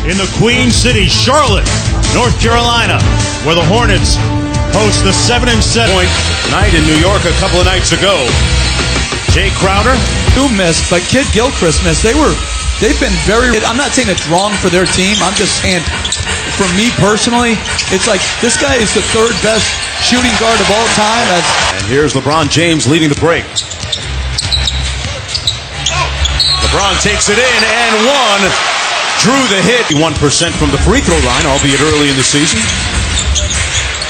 in the Queen City, Charlotte, North Carolina, where the Hornets host the 7-7 point night in New York a couple of nights ago. Jay Crowder. Who missed, but Kid Gilchrist missed. They've been very, I'm not saying it's wrong for their team. I'm just saying, for me personally, it's like this guy is the third best shooting guard of all time. And here's LeBron James leading the break. LeBron takes it in and one. Drew the hit. 1% from the free throw line, albeit early in the season.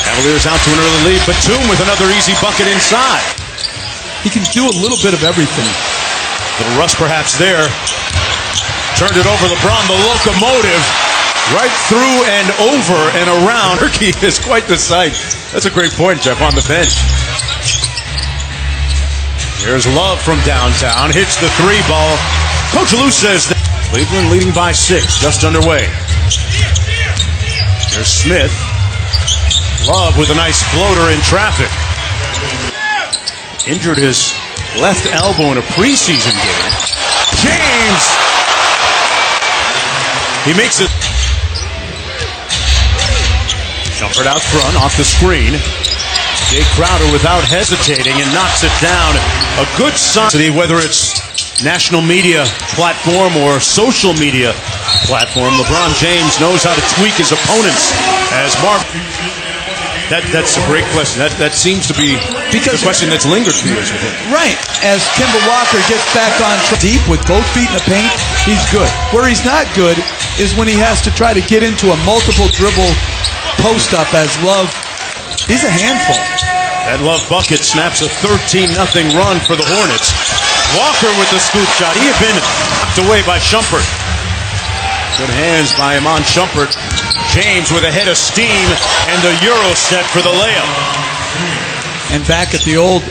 Cavaliers out to an early lead. Batum with another easy bucket inside. He can do a little bit of everything. Little rust perhaps there. Turned it over. LeBron, the locomotive, right through and over and around. Turkey is quite the sight. That's a great point, Jeff, on the bench. Here's Love from downtown. Hits the three ball. Coach Lou says that Cleveland leading by 6, just underway. Here's Smith. Love with a nice floater in traffic. Injured his left elbow in a preseason game. James! He makes it. Jumpered out front, off the screen. Jay Crowder without hesitating and knocks it down. A good sign. Whether it's national media platform or social media platform, LeBron James knows how to tweak his opponents. As Mark, that's a great question. That seems to be the question that's lingered for years with him. Right. As Kemba Walker gets back on deep with both feet in the paint, he's good. Where he's not good is when he has to try to get into a multiple dribble post up as Love. He's a handful. That Love bucket snaps a 13-0 run for the Hornets. Walker with the scoop shot. He had been knocked away by Shumpert. Good hands by Iman Shumpert. James with a head of steam and the Euro step for the layup. And back at the old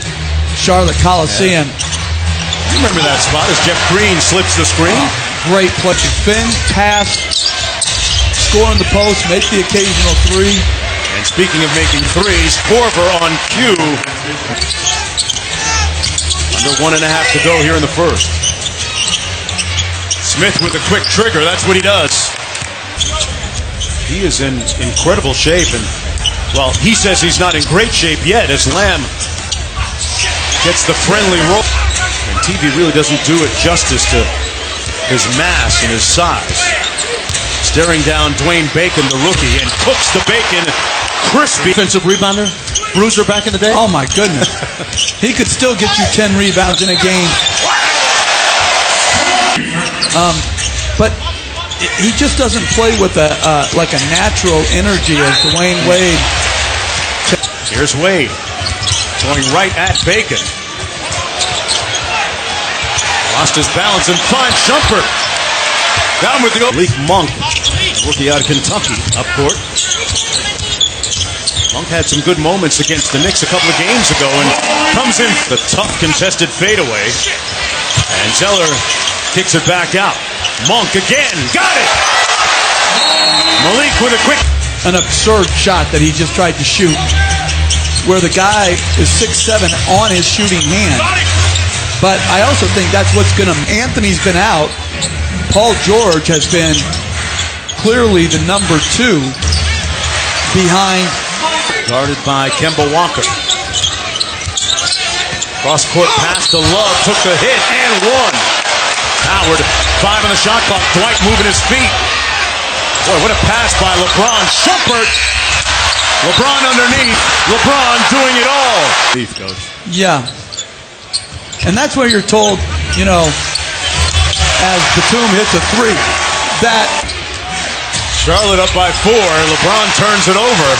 Charlotte Coliseum. You remember that spot as Jeff Green slips the screen? Great play. Spin, pass, score in the post, make the occasional three. And speaking of making threes, Korver on cue. Under 1.5 to go here in the first. Smith with a quick trigger. That's what he does. He is in incredible shape. And, well, he says he's not in great shape yet as Lamb gets the friendly roll. And TV really doesn't do it justice to his mass and his size. Staring down Dwayne Bacon, the rookie, and cooks the bacon crispy. Defensive rebounder, bruiser back in the day. Oh my goodness. He could still get you 10 rebounds in a game. But he just doesn't play with like a natural energy as Dwayne Wade. Here's Wade going right at Bacon. Lost his balance and finds Shumpert. Down with the Malik Monk, rookie out of Kentucky, up court. Monk had some good moments against the Knicks a couple of games ago and comes in the tough contested fadeaway. And Zeller kicks it back out. Monk again, got it! Malik with a quick... An absurd shot that he just tried to shoot, where the guy is 6'7" on his shooting hand. But I also think that's what's going to... Anthony's been out. Paul George has been clearly the number 2 behind. Guarded by Kemba Walker. Cross-court pass to Love, took the hit and one. Howard, 5 on the shot clock. Dwight moving his feet. Boy, what a pass by LeBron. Shumpert. LeBron underneath. LeBron doing it all. Coach. Yeah. And that's where you're told, you know, as Batum hits a 3, that Charlotte up by 4. LeBron turns it over.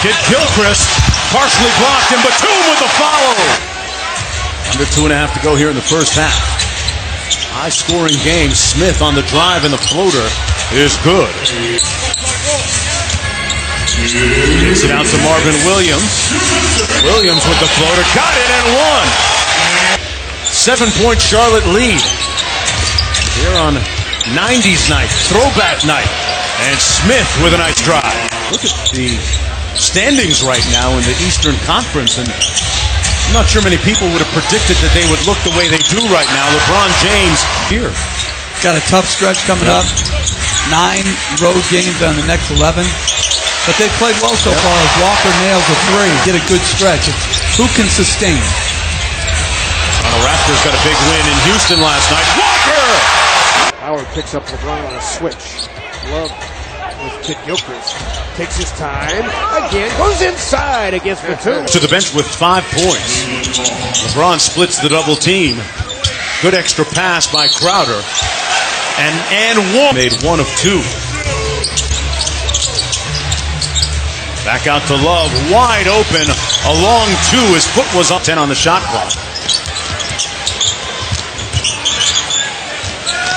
Kid Gilchrist partially blocked, and Batum with the follow. Under 2.5 to go here in the first half. High-scoring game. Smith on the drive, and the floater is good. Takes it out to Marvin Williams. Williams with the floater. Got it and won. 7-point Charlotte lead. Here on 90s night, throwback night. And Smith with a nice drive. Look at the standings right now in the Eastern Conference, and I'm not sure many people would have predicted that they would look the way they do right now. LeBron James here. Got a tough stretch coming up. 9 road games on the next 11. But they played well so far as Walker nails a 3. Get a good stretch. It's who can sustain? The Raptors got a big win in Houston last night. Walker! Howard picks up LeBron on a switch. Love with Kid Gilchrist. Takes his time. Again, goes inside against Batum. To the bench with 5 points. LeBron splits the double team. Good extra pass by Crowder. And one. Made 1 of 2. Back out to Love. Wide open. A long 2. His foot was up. 10 on the shot clock.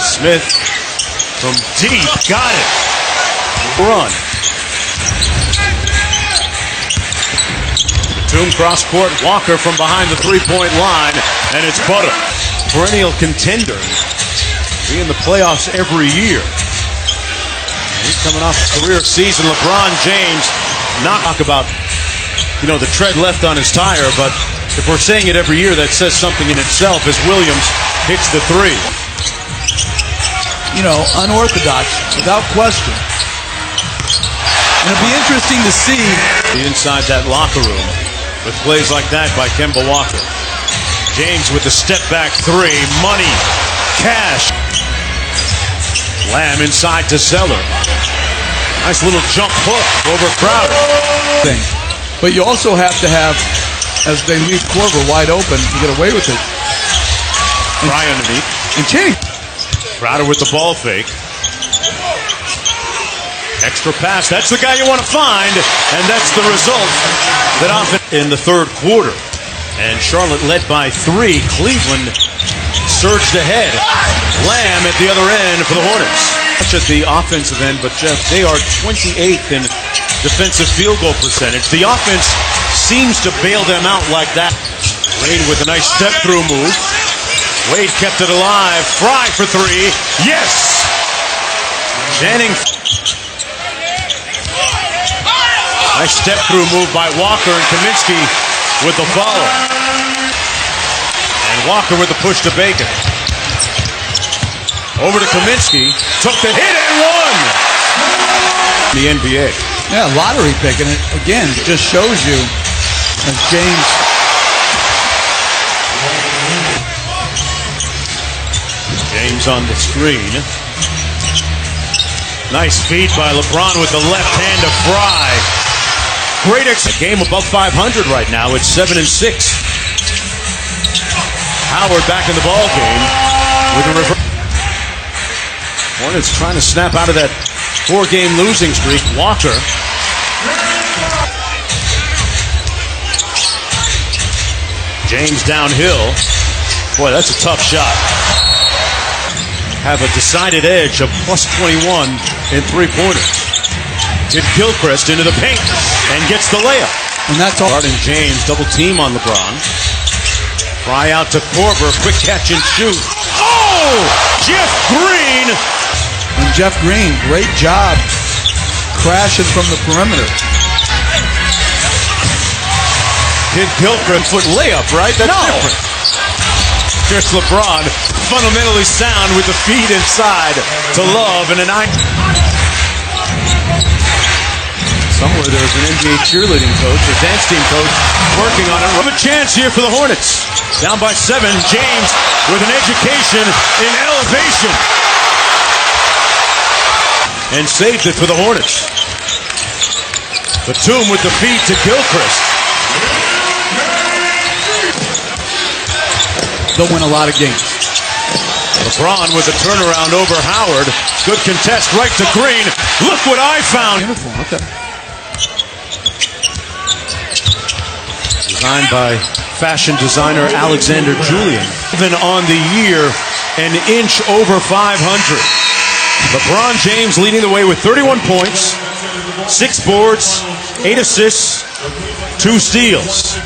Smith from deep. Got it. Run. Batum cross court. Walker from behind the 3-point line. And it's Butter. Perennial contender. Be in the playoffs every year. He's coming off a career season. LeBron James. Not talk about, the tread left on his tire, but if we're saying it every year, that says something in itself as Williams hits the 3. Unorthodox, without question. And it'll be interesting to see inside that locker room with plays like that by Kemba Walker. James with the step back 3. Money. Cash. Lamb inside to Zeller. Nice little jump hook over Crowder. But you also have to have, as they leave Korver wide open, you get away with it. Try underneath. And change. Crowder with the ball fake. Extra pass. That's the guy you want to find. And that's the result that offense in the third quarter. And Charlotte led by 3. Cleveland surged ahead. Lamb at the other end for the Hornets. At the offensive end, but Jeff, they are 28th in defensive field goal percentage. The offense seems to bail them out like that. Wade with a nice step-through move. Wade kept it alive. Fry for 3. Yes! Channing. Nice step-through move by Walker and Kaminsky with the follow. And Walker with the push to Bacon. Over to Kaminsky, took the hit and won! The NBA. Yeah, lottery pick, and it, again, just shows you as James. James on the screen. Nice feed by LeBron with the left hand of Fry. Great game above 500 right now. It's 7-6. Howard back in the ball game with a reverse. Hornets trying to snap out of that 4-game losing streak. Walker. James downhill. Boy, that's a tough shot. Have a decided edge of plus 21 in 3-pointers. Did Gilchrist into the paint and gets the layup. And that's all. Garden James double team on LeBron. Fry out to Korver. Quick catch and shoot. Oh! Jeff Green! And Jeff Green, great job crashing from the perimeter. Did Gilchrist foot layup, right? That's different. Here's LeBron, fundamentally sound with the feed inside to Love and a 9. Somewhere there's an NBA cheerleading coach, a dance team coach, working on it. We have a chance here for the Hornets. Down by 7, James with an education in elevation. And saved it for the Hornets. Batum with the feed to Gilchrist. They'll win a lot of games. LeBron with the turnaround over Howard. Good contest right to Green. Look what I found. Uniform, okay. Designed by fashion designer Alexander Julian. Even on the year, an inch over 500. LeBron James leading the way with 31 points, 6 boards, 8 assists, 2 steals.